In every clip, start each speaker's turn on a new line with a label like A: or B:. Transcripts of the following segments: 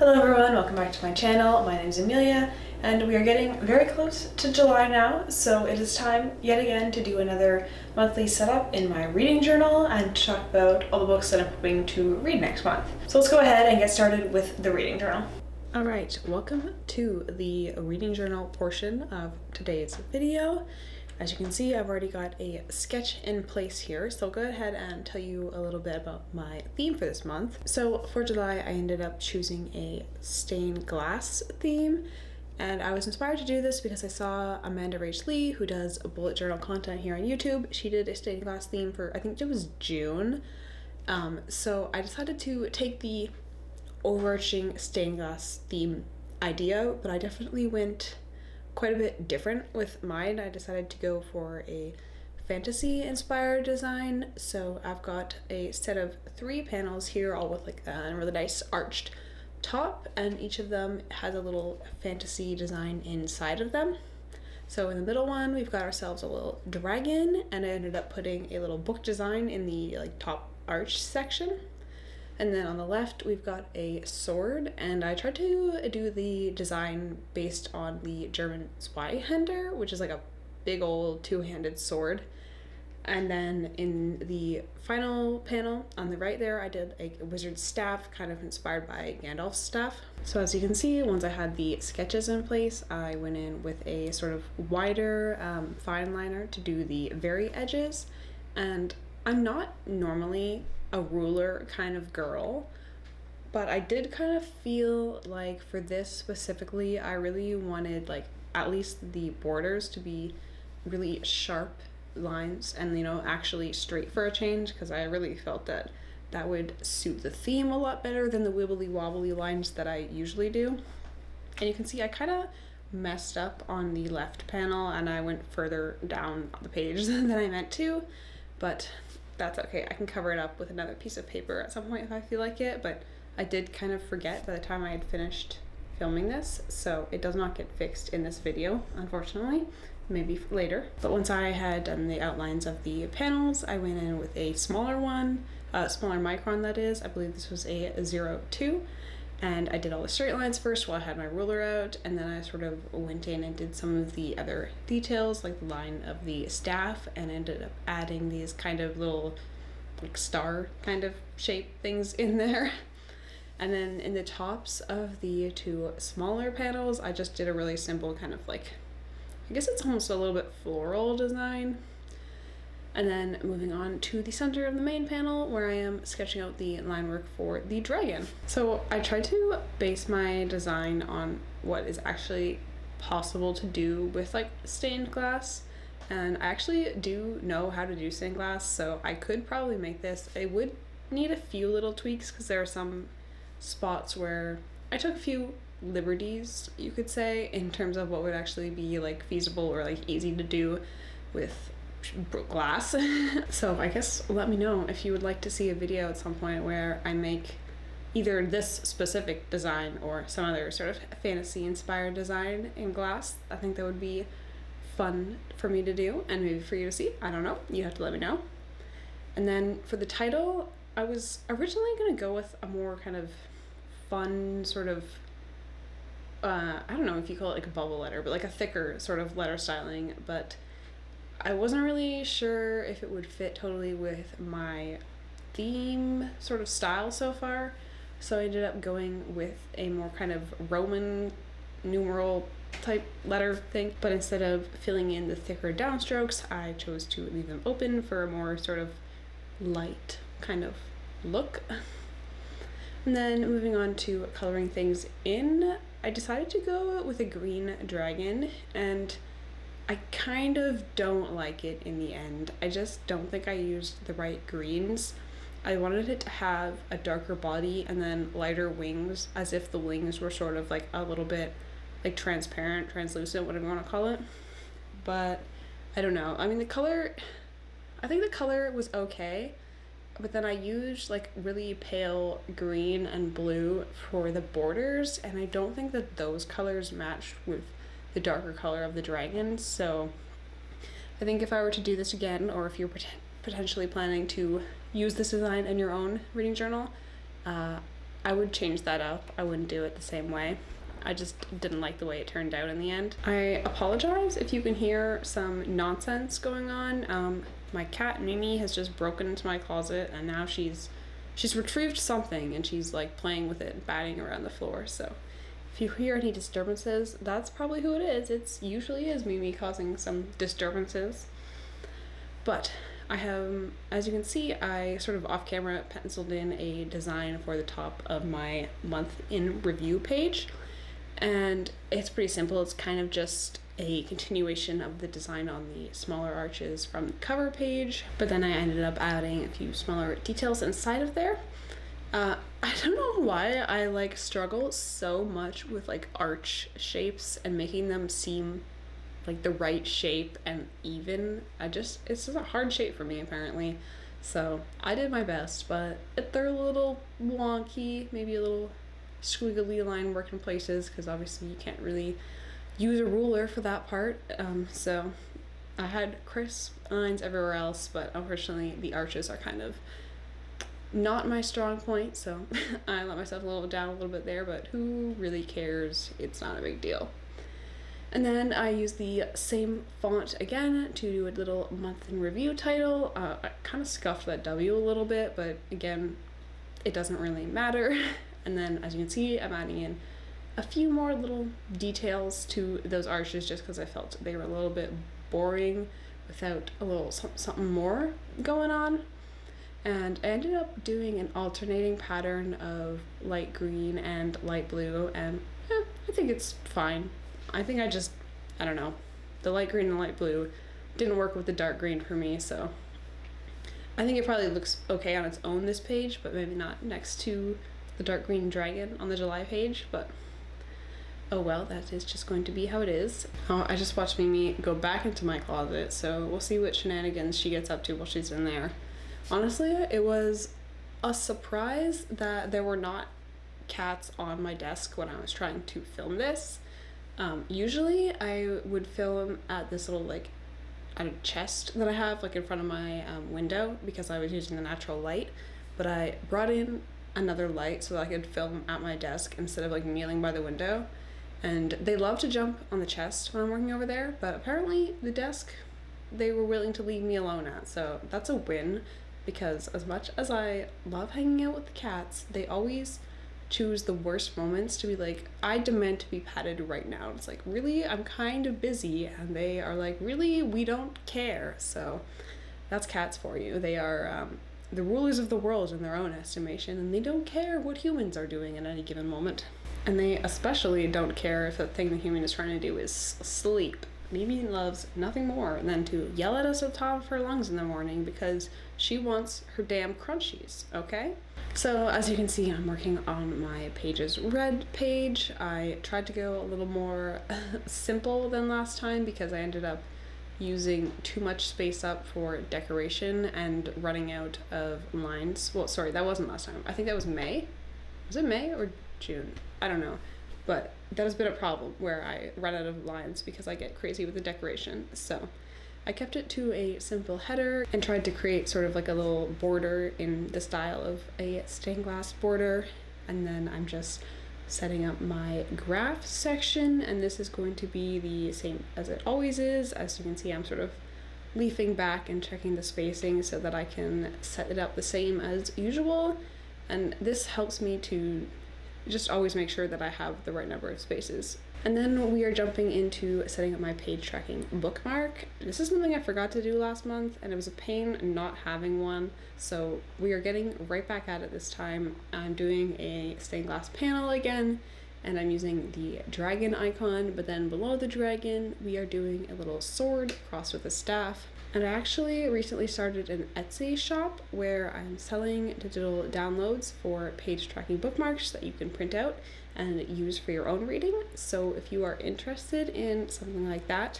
A: Hello everyone, welcome back to my channel. My name is Amelia and we are getting very close to July now, so it is time yet again to do another monthly setup in my reading journal and talk about all the books that I'm hoping to read next month. So let's go ahead and get started with the reading journal. Alright, welcome to the reading journal portion of today's video. As you can see, I've already got a sketch in place here, so I'll go ahead and tell you a little bit about my theme for this month. So for July, I ended up choosing a stained glass theme, and I was inspired to do this because I saw Amanda Rach Lee, who does bullet journal content here on YouTube. She did a stained glass theme for, I think it was June. So I decided to take the overarching stained glass theme idea, but I definitely went quite a bit different with mine. I decided to go for a fantasy inspired design. So I've got a set of 3 panels here, all with like a really nice arched top, and each of them has a little fantasy design inside of them. So in the middle one, we've got ourselves a little dragon, and I ended up putting a little book design in the like top arch section. And then on the left, we've got a sword, and I tried to do the design based on the German Zweihänder, which is like a big old 2-handed sword. And then in the final panel on the right there, I did a wizard's staff, kind of inspired by Gandalf's staff. So as you can see, once I had the sketches in place, I went in with a sort of wider fine liner to do the very edges. And I'm not normally a ruler kind of girl, but I did kind of feel like for this specifically, I really wanted like at least the borders to be really sharp lines and, you know, actually straight for a change, because I really felt that that would suit the theme a lot better than the wibbly wobbly lines that I usually do. And you can see I kind of messed up on the left panel and I went further down the page than I meant to, but that's okay. I can cover it up with another piece of paper at some point if I feel like it, but I did kind of forget by the time I had finished filming this, so it does not get fixed in this video, unfortunately, maybe later. But once I had done the outlines of the panels, I went in with a smaller one, smaller micron that is. I believe this was a 02, and I did all the straight lines first while I had my ruler out, and then I sort of went in and did some of the other details, like the line of the staff, and ended up adding these kind of little like star kind of shape things in there. And then in the tops of the 2 smaller panels, I just did a really simple kind of like, I guess it's almost a little bit floral design. And then moving on to the center of the main panel, where I am sketching out the line work for the dragon. So I tried to base my design on what is actually possible to do with like stained glass. And I actually do know how to do stained glass, so I could probably make this. I would need a few little tweaks because there are some spots where I took a few liberties, you could say, in terms of what would actually be like feasible or like easy to do with glass. So I guess let me know if you would like to see a video at some point where I make either this specific design or some other sort of fantasy inspired design in glass. I think that would be fun for me to do and maybe for you to see. I don't know, you have to let me know. And then for the title, I was originally going to go with a more kind of fun sort of I don't know if you call it like a bubble letter, but like a thicker sort of letter styling, but I wasn't really sure if it would fit totally with my theme sort of style so far, so I ended up going with a more kind of Roman numeral type letter thing, but instead of filling in the thicker downstrokes, I chose to leave them open for a more sort of light kind of look. And then moving on to coloring things in, I decided to go with a green dragon, and I kind of don't like it in the end. I just don't think I used the right greens. I wanted it to have a darker body and then lighter wings, as if the wings were sort of like a little bit like transparent, translucent, whatever you want to call it. But I don't know. I mean, I think the color was okay, but then I used like really pale green and blue for the borders, and I don't think that those colors matched with the darker color of the dragon. So I think if I were to do this again, or if you're potentially planning to use this design in your own reading journal, I would change that up. I wouldn't do it the same way. I just didn't like the way it turned out in the end. I apologize if you can hear some nonsense going on. My cat Mimi has just broken into my closet, and now she's retrieved something and she's like playing with it and batting around the floor. So if you hear any disturbances, that's probably who it is. It usually is Mimi causing some disturbances. But I have, as you can see, I sort of off camera penciled in a design for the top of my month in review page. And it's pretty simple. It's kind of just a continuation of the design on the smaller arches from the cover page, but then I ended up adding a few smaller details inside of there. I don't know why I like struggle so much with like arch shapes and making them seem like the right shape and even. It's just a hard shape for me apparently. So I did my best, but they're a little wonky, maybe a little squiggly line work in places, because obviously you can't really use a ruler for that part. So I had crisp lines everywhere else, but unfortunately the arches are kind of not my strong point, so I let myself down a little bit there, but who really cares? It's not a big deal. And then I used the same font again to do a little month in review title. I kind of scuffed that W a little bit, but again, it doesn't really matter. And then as you can see, I'm adding in a few more little details to those arches just because I felt they were a little bit boring without a little something more going on. And I ended up doing an alternating pattern of light green and light blue, and I think it's fine. I think I don't know, the light green and light blue didn't work with the dark green for me, so I think it probably looks okay on its own this page, but maybe not next to the dark green dragon on the July page. But oh well, that is just going to be how it is. Oh, I just watched Mimi go back into my closet, so we'll see what shenanigans she gets up to while she's in there. Honestly, it was a surprise that there were not cats on my desk when I was trying to film this. Usually I would film at this little like chest that I have like in front of my window because I was using the natural light, but I brought in another light so that I could film at my desk instead of like kneeling by the window. And they love to jump on the chest when I'm working over there, but apparently the desk they were willing to leave me alone at, so that's a win, because as much as I love hanging out with the cats, they always choose the worst moments to be like, I demand to be patted right now. It's like, really? I'm kind of busy. And they are like, really? We don't care. So that's cats for you. They are the rulers of the world in their own estimation, and they don't care what humans are doing at any given moment. And they especially don't care if the thing the human is trying to do is sleep. Mimi loves nothing more than to yell at us at the top of her lungs in the morning because she wants her damn crunchies, okay? So as you can see, I'm working on my pages red page. I tried to go a little more simple than last time because I ended up using too much space up for decoration and running out of lines. Well, sorry, that wasn't last time. I think that was May. Was it May or June? I don't know. But that has been a problem where I run out of lines because I get crazy with the decoration. So I kept it to a simple header and tried to create sort of like a little border in the style of a stained glass border. And then I'm just setting up my graph section, and this is going to be the same as it always is. As you can see, I'm sort of leafing back and checking the spacing so that I can set it up the same as usual. And this helps me to just always make sure that I have the right number of spaces. And then we are jumping into setting up my page tracking bookmark. This is something I forgot to do last month, and it was a pain not having one. So we are getting right back at it this time. I'm doing a stained glass panel again, and I'm using the dragon icon, but then below the dragon, we are doing a little sword crossed with a staff. And I actually recently started an Etsy shop where I'm selling digital downloads for page tracking bookmarks that you can print out and use for your own reading. So if you are interested in something like that,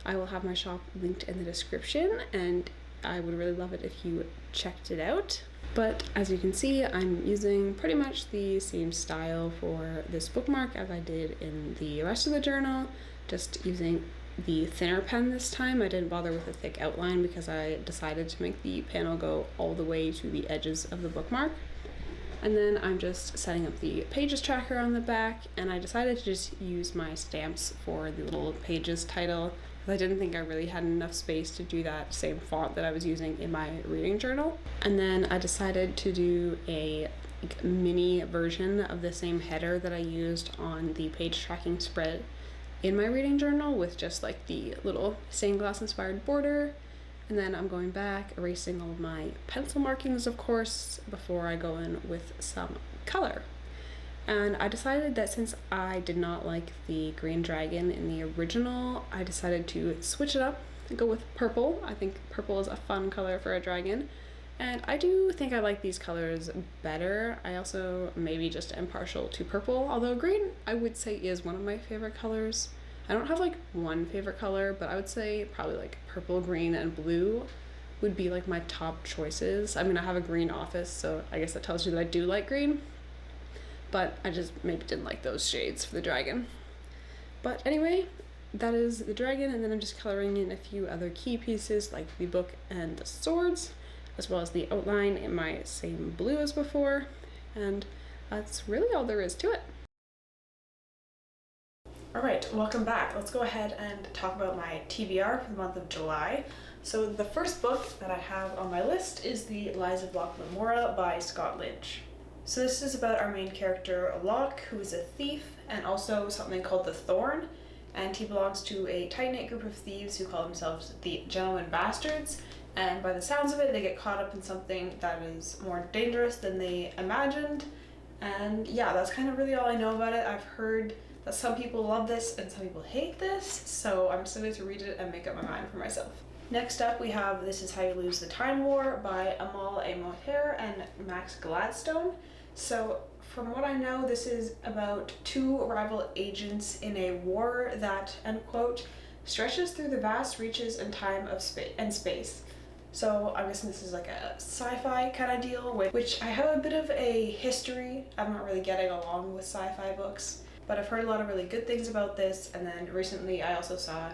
A: I will have my shop linked in the description, and I would really love it if you checked it out. But as you can see, I'm using pretty much the same style for this bookmark as I did in the rest of the journal, just using the thinner pen this time. I didn't bother with a thick outline because I decided to make the panel go all the way to the edges of the bookmark.
B: And then I'm just setting up the pages tracker on the back, and I decided to just use my stamps for the little pages title. I didn't think I really had enough space to do that same font that I was using in my reading journal. And then I decided to do a mini version of the same header that I used on the page tracking spread in my reading journal, with just like the little stained glass inspired border. And then I'm going back, erasing all of my pencil markings, of course, before I go in with some color. And I decided that since I did not like the green dragon in the original, I decided to switch it up and go with purple. I think purple is a fun color for a dragon. And I do think I like these colors better. I also maybe just am partial to purple, although green I would say is one of my favorite colors. I don't have like one favorite color, but I would say probably like purple, green, and blue would be like my top choices. I mean, I have a green office, so I guess that tells you that I do like green. But I just maybe didn't like those shades for the dragon. But anyway, that is the dragon, and then I'm just coloring in a few other key pieces like the book and the swords, as well as the outline in my same blue as before, and that's really all there is to it.
A: Alright, welcome back. Let's go ahead and talk about my TBR for the month of July. So the first book that I have on my list is The Lies of Locke Lamora by Scott Lynch. So this is about our main character, Locke, who is a thief, and also something called the Thorn, and he belongs to a tight-knit group of thieves who call themselves the Gentlemen Bastards, and by the sounds of it, they get caught up in something that is more dangerous than they imagined, and yeah, that's kind of really all I know about it. I've heard that some people love this and some people hate this, so I'm excited to read it and make up my mind for myself. Next up, we have This Is How You Lose the Time War by Amal A. Mohair and Max Gladstone. So from what I know, this is about two rival agents in a war that, end quote, stretches through the vast reaches and time of space. So I'm guessing this is like a sci-fi kind of deal, which I have a bit of a history. I'm not really getting along with sci-fi books, but I've heard a lot of really good things about this, and then recently I also saw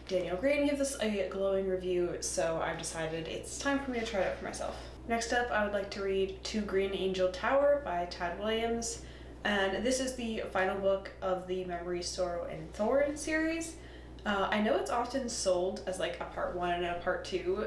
A: Daniel Green give this a glowing review, so I've decided it's time for me to try it out for myself. Next up, I would like to read To Green Angel Tower by Tad Williams, and this is the final book of the Memory, Sorrow, and Thorn series. I know it's often sold as like a part 1 and a part 2,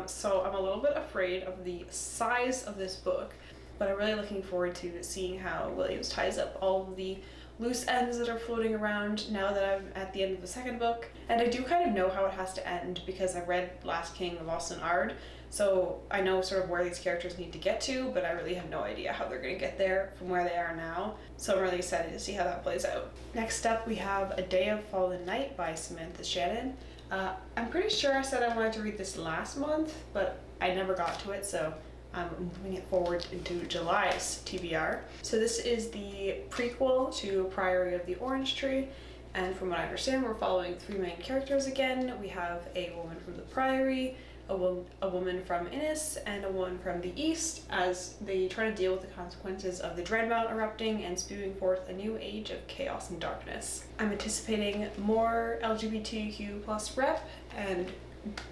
A: so I'm a little bit afraid of the size of this book, but I'm really looking forward to seeing how Williams ties up all of the loose ends that are floating around now that I'm at the end of the second book. And I do kind of know how it has to end because I've read Last King of Austin Ard, so I know sort of where these characters need to get to, but I really have no idea how they're going to get there from where they are now, so I'm really excited to see how that plays out. Next up, we have A Day of Fallen Night by Samantha Shannon. I'm pretty sure I said I wanted to read this last month, but I never got to it, so I'm moving it forward into July's TBR. So this is the prequel to Priory of the Orange Tree, and from what I understand, we're following three main characters again. We have a woman from the Priory, a woman from Innis, and a woman from the East, as they try to deal with the consequences of the Dreadmount erupting and spewing forth a new age of chaos and darkness. I'm anticipating more LGBTQ plus rep and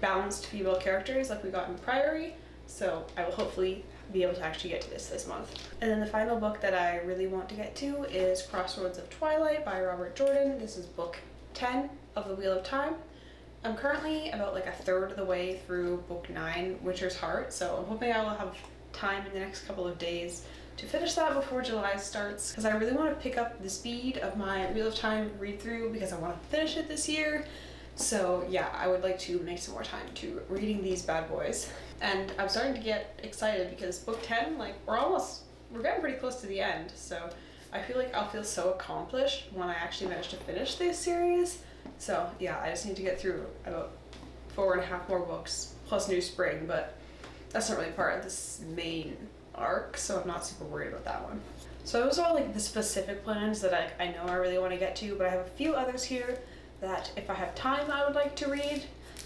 A: balanced female characters like we got in Priory, so I will hopefully be able to actually get to this month. And then the final book that I really want to get to is Crossroads of Twilight by Robert Jordan. This is book 10 of the Wheel of Time. I'm currently about like a third of the way through book 9, Witcher's Heart, so I'm hoping I will have time in the next couple of days to finish that before July starts, because I really want to pick up the speed of my Wheel of Time read through because I want to finish it this year. So yeah, I would like to make some more time to reading these bad boys. And I'm starting to get excited because book 10, like we're getting pretty close to the end, so I feel like I'll feel so accomplished when I actually manage to finish this series. So yeah, I just need to get through about 4.5 more books plus New Spring, but that's not really part of this main arc, so I'm not super worried about that one. So those are all like the specific plans that I know I really want to get to, but I have a few others here that if I have time I would like to read.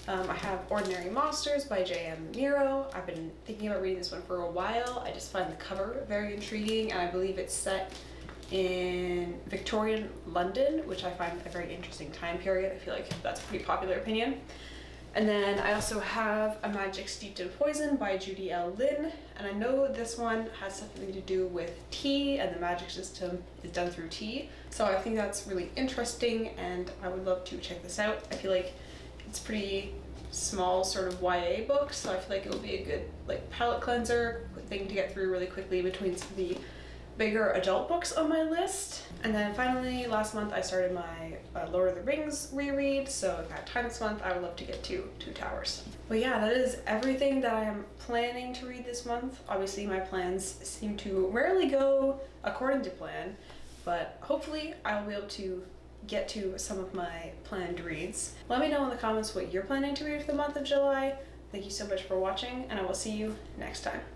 A: I have Ordinary Monsters by J.M. Nero. I've been thinking about reading this one for a while. I just find the cover very intriguing, and I believe it's set in Victorian London, which I find a very interesting time period. I feel like that's a pretty popular opinion. And then I also have A Magic Steeped in Poison by Judy L. Lynn, and I know this one has something to do with tea, and the magic system is done through tea, so I think that's really interesting and I would love to check this out. I feel like it's pretty small sort of YA book, so I feel like it will be a good like palate cleanser thing to get through really quickly between some of the bigger adult books on my list. And then finally, last month I started my Lord of the Rings reread, so if I have time this month, I would love to get to Two Towers. But yeah, that is everything that I am planning to read this month. Obviously, my plans seem to rarely go according to plan, but hopefully I'll be able to get to some of my planned reads. Let me know in the comments what you're planning to read for the month of July. Thank you so much for watching, and I will see you next time.